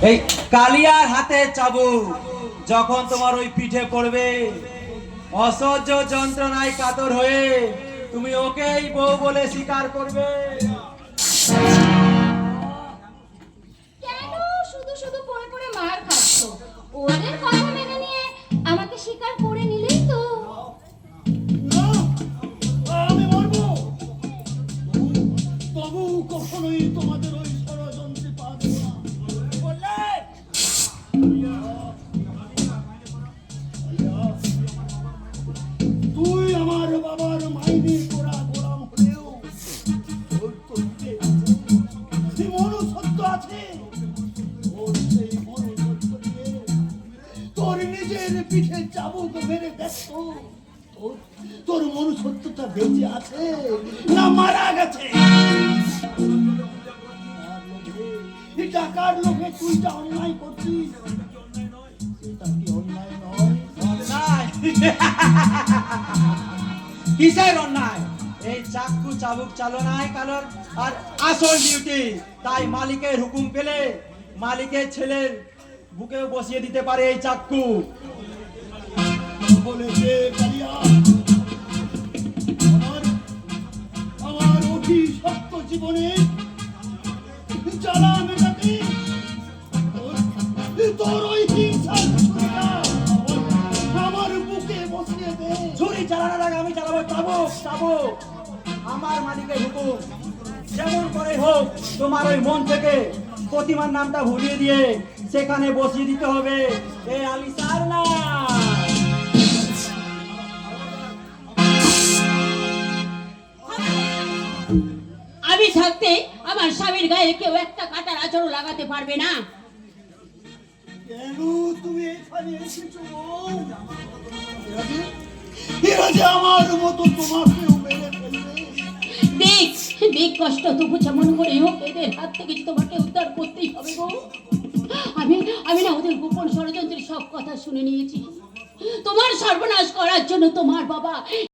এই কালিয়ার হাতে চাবুক যখন তোমার ওই পিঠে পড়বে, অসহ্য যন্ত্রণায় কাতর হয়ে তুমি ওকেই বউ বলে স্বীকার করবে। কেন শুধু শুধু পড়ে পড়ে মার খাচ্ছ? ওদের কথা মেনে নিয়ে আমাকে স্বীকার করে নিলেই তো। না, আমি মরবো, তবু কখনোই তোমাদের ওই ষড়যন্ত্রে পা দেব না। বললে তুই আমার বাবার মাইনে করা গোলাম হলেও তোর তো সেই মনুষ্যত্ব আছে। তোর সেই মনুষ্যত্ব দিয়ে তোর নিজের পিঠে চাবুক মেরে দেখো, তোর মনুষ্যত্বটা বেঁচে আছে না মারা গেছে। টাকার লোভে তুই যা অন্যায় করছিস, সেটা কি অন্যায় নয়? কিসের অন্যায়? এই চাকু চাবুক চালনায় কালোর আর আসল ডিউটি। তাই মালিকের হুকুম পেলে মালিকের ছেলের বুকে বসিয়ে দিতে পারে এই চাকু। বলেছে কালিয়া, আমার অতি সত্য জীবনে জ্বালা মেটাতে তোর ওই হিংসার ছুরিটা আমার বুকে বসিয়ে দে। ছুরি চালানোর আগে আমি চালাবো চাবুক। চাবুক আমার মালিকের হুকুম। যেমন করে হোক তোমার ওই মন থেকে প্রতিমার নামটা ভুলিয়ে দিয়ে সেখানে বসিয়ে দিতে হবে এই আলিসার না। আমি থাকতে আমার স্বামীর গায়ে কেউ একটা কাঁটার আঁচড়ও লাগাতে পারবে না। কেন তুমি এখানে এসেছো? এরা যে আমার মতো তোমাকেও মেরে ফেলবে। দেখ দেখ কষ্ট তবু যেমন করে হোক এদের হাত থেকে তোমাকে উদ্ধার করতেই হবে গো। আমি না ওদের গোপন ষড়যন্ত্রের সব কথা শুনে নিয়েছি। তোমার সর্বনাশ করার জন্য তোমার বাবা